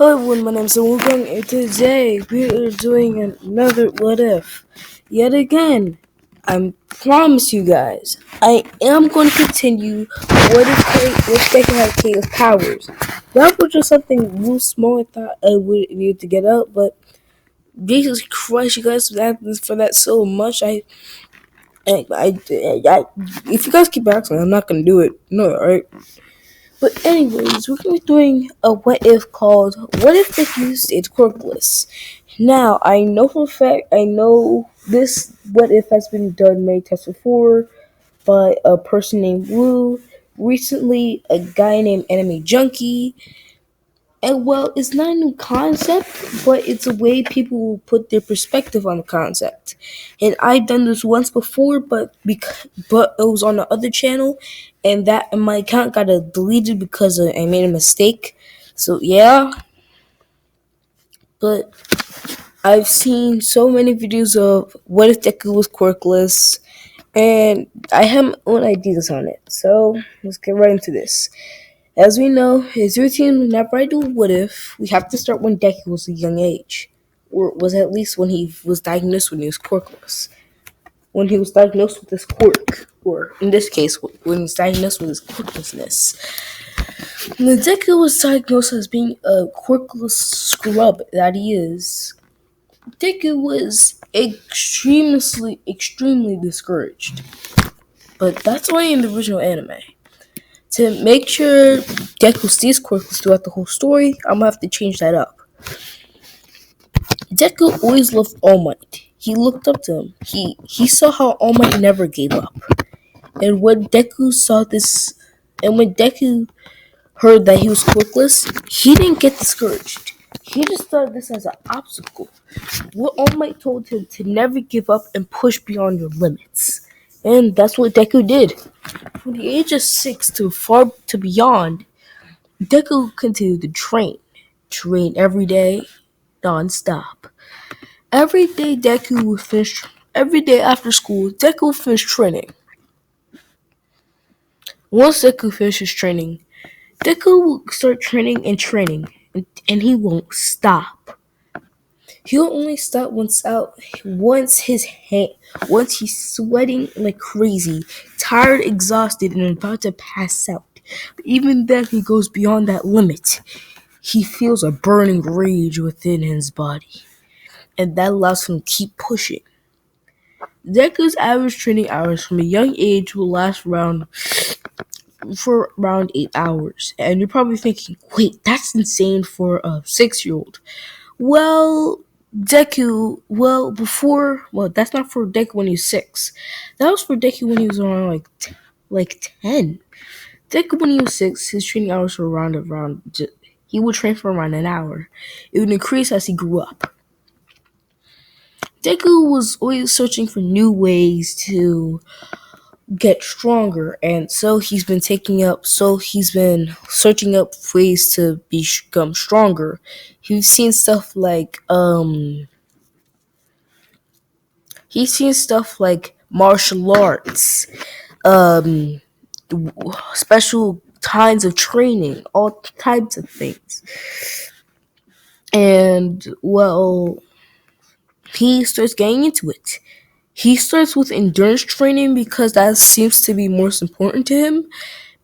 Hello everyone, my name is Wolfgang, and today we are doing another What If. Yet again, I promise you guys, I am going to continue What if they can have chaos powers. That was just something real small I thought I would need to get out, but Jesus Christ, you guys for that so much. If you guys keep asking, I'm not going to do it. No, alright? But anyways, we're gonna be doing a what if called What If the Deku Stayed Qurikless. Now, I know for a fact, I know this what if has been done many times before by a person named Wu. Recently, a guy named Anime Junkie. And well, it's not a new concept, but it's a way people will put their perspective on the concept. And I've done this once before, but it was on the other channel, and my account got deleted because I made a mistake. So yeah, but I've seen so many videos of what if Deku was quirkless, and I have my own ideas on it. So let's get right into this. As we know, his routine whenever I do what if, we have to start when Deku was a young age. Or was at least when he was diagnosed when he was quirkless. When he was diagnosed with this quirk. Or in this case, when he was diagnosed with his quirklessness. When Deku was diagnosed as being a quirkless scrub that he is, Deku was extremely discouraged. But that's only in the original anime. To make sure Deku stays quirkless throughout the whole story, I'm gonna have to change that up. Deku always loved All Might. He looked up to him. He saw how All Might never gave up. And when Deku saw this, and when Deku heard that he was quirkless, he didn't get discouraged. He just thought this as an obstacle. What All Might told him to never give up and push beyond your limits. And that's what Deku did. From the age of 6 to far to beyond, Deku continued to train every day, non-stop. Every day Deku would finish. Every day after school, Deku would finish training. Once Deku finishes training, Deku will start and he won't stop. He'll only stop once he's sweating like crazy, tired, exhausted, and about to pass out. But even then, he goes beyond that limit. He feels a burning rage within his body, and that allows him to keep pushing. Deku's average training hours from a young age will last for around 8 hours. And you're probably thinking, wait, that's insane for a 6-year-old. Well, that's not for Deku when he was 6. That was for Deku when he was around like 10. Deku when he was 6, his training hours were he would train for around an hour. It would increase as he grew up. Deku was always searching for new ways to get stronger, and he's been searching up ways to become stronger. He's seen stuff like martial arts, um special kinds of training, all types of things. And well, he starts getting into it. He starts with endurance training because that seems to be most important to him,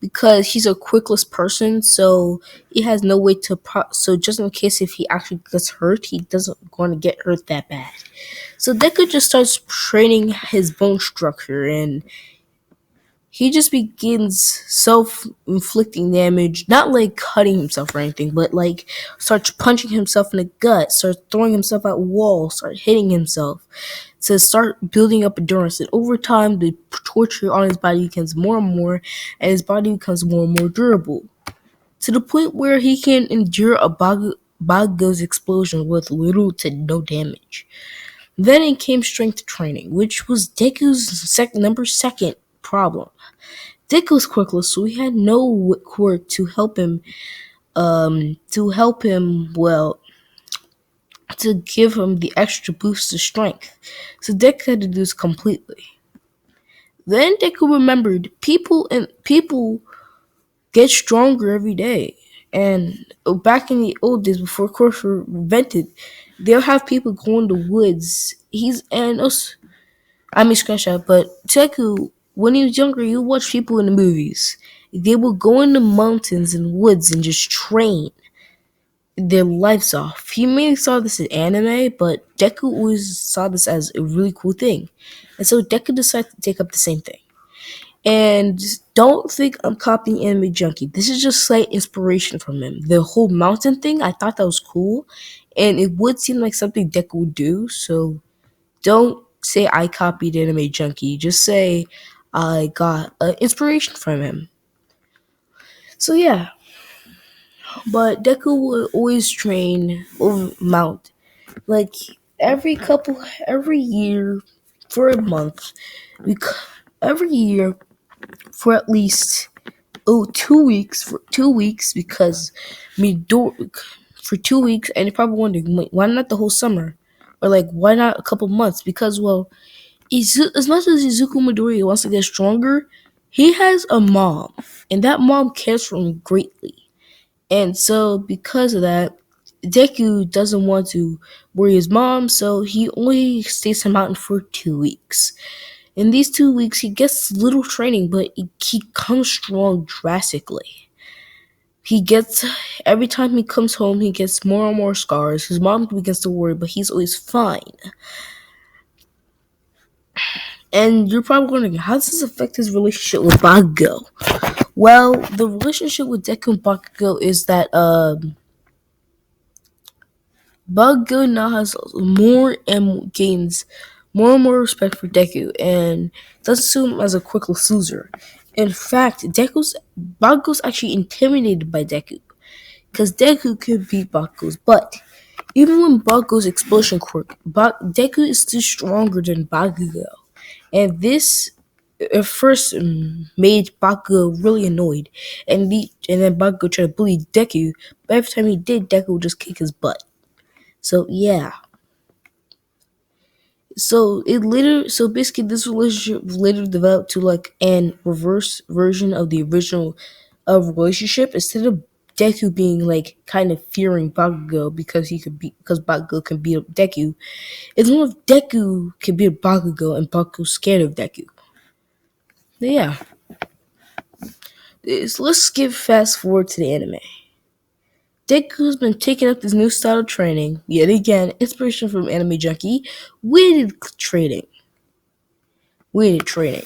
because he's a quickless person, so he has no way to so just in case if he actually gets hurt, he doesn't going to get hurt that bad. So Deku just starts training his bone structure, and he just begins self-inflicting damage, not like cutting himself or anything, but like starts punching himself in the gut, starts throwing himself at walls, starts hitting himself to start building up endurance. And over time, the torture on his body becomes more and more, and his body becomes more and more durable, to the point where he can endure a Bago's explosion with little to no damage. Then it came strength training, which was Deku's second problem. Dick was quirkless, so he had no quirk to give him the extra boost of strength. So Dick had to do this completely. Then Deku remembered people get stronger every day. And back in the old days, before cars were invented, they'll have people go in the woods. He's and also, I mean screenshot, but Teku, when he was younger, you watch people in the movies. They would go in the mountains and woods and just train their lives off. He mainly saw this in anime, but Deku always saw this as a really cool thing. And so Deku decided to take up the same thing. And don't think I'm copying Anime Junkie. This is just slight inspiration from him. The whole mountain thing, I thought that was cool. And it would seem like something Deku would do. So don't say I copied Anime Junkie. Just say I got inspiration from him. So yeah, but Deku would always train over Mount. Like every year for a month. Every year for at least 2 weeks for 2 weeks because for 2 weeks, and you're probably wondering, wait, why not the whole summer, or like why not a couple months? Because well, as much as Izuku Midoriya wants to get stronger, he has a mom, and that mom cares for him greatly, and so because of that, Deku doesn't want to worry his mom, so he only stays in the mountain for 2 weeks. In these 2 weeks, he gets little training, but he comes strong drastically. He gets every time he comes home, he gets more and more scars. His mom begins to worry, but he's always fine. And you're probably wondering, how does this affect his relationship with Bakugo? Well, the relationship with Deku and Bakugo is that Bakugo now has more and gains more and more respect for Deku and doesn't see him as a quickless loser. In fact, Bakugo's actually intimidated by Deku because Deku could beat Bakugo's butt. Even when Bakugo's explosion quirk, Deku is still stronger than Bakugo, and this at first made Bakugo really annoyed, and then Bakugo tried to bully Deku, but every time he did, Deku would just kick his butt. So yeah. So basically this relationship later developed to like an reverse version of the original relationship. Instead of Deku being like kind of fearing Bakugo because Bakugo can beat up Deku, it's more of Deku can beat up Bakugo and Bakugo's scared of Deku. But yeah. Let's skip fast forward to the anime. Deku's been taking up this new style of training, yet again, inspiration from Anime Junkie, weighted training. Weighted training.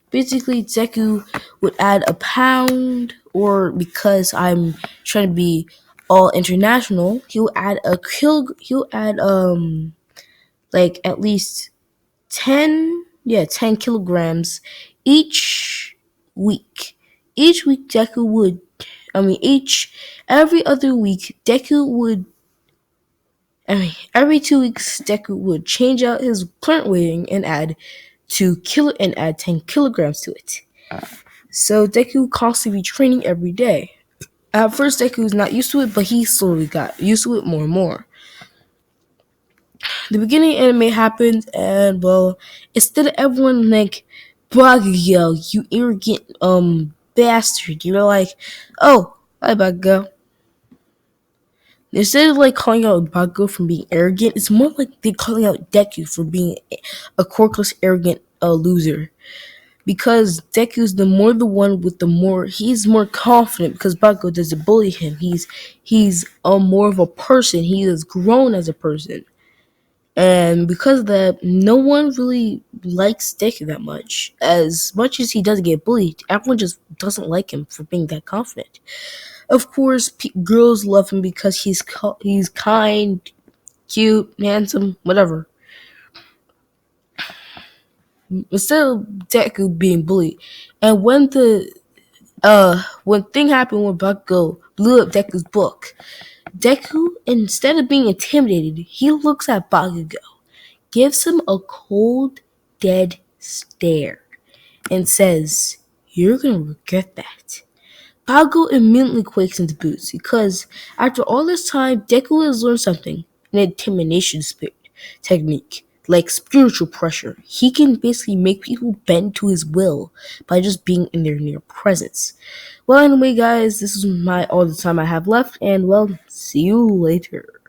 Basically, Deku would add a pound, or because I'm trying to be all international, he'll add he'll add like at least 10 kilograms each week. Each week Deku would I mean each every other week Deku would every 2 weeks Deku would change out his current weighting and add 10 kilograms to it. So Deku constantly be training every day. At first Deku was not used to it, but he slowly got used to it more and more. The beginning anime happened, and well, instead of everyone like, Baguio, you arrogant bastard, you're like, oh, hi Baguio. Instead of like calling out Baguio for being arrogant, it's more like they're calling out Deku for being a quirkless, arrogant loser. Because Deku's the one with he's more confident because Bakugo doesn't bully him. He's more of a person. He has grown as a person. And because of that, no one really likes Deku that much. As much as he doesn't get bullied, everyone just doesn't like him for being that confident. Of course, girls love him because he's kind, cute, handsome, whatever. Instead of Deku being bullied, and when thing happened when Bakugo blew up Deku's book, Deku, instead of being intimidated, he looks at Bakugo, gives him a cold, dead stare, and says, "You're gonna regret that." Bakugo immediately quakes into boots because after all this time, Deku has learned something, an intimidation technique. like spiritual pressure. He can basically make people bend to his will by just being in their near presence. Well, anyway, guys, this is my all the time I have left, and well, see you later.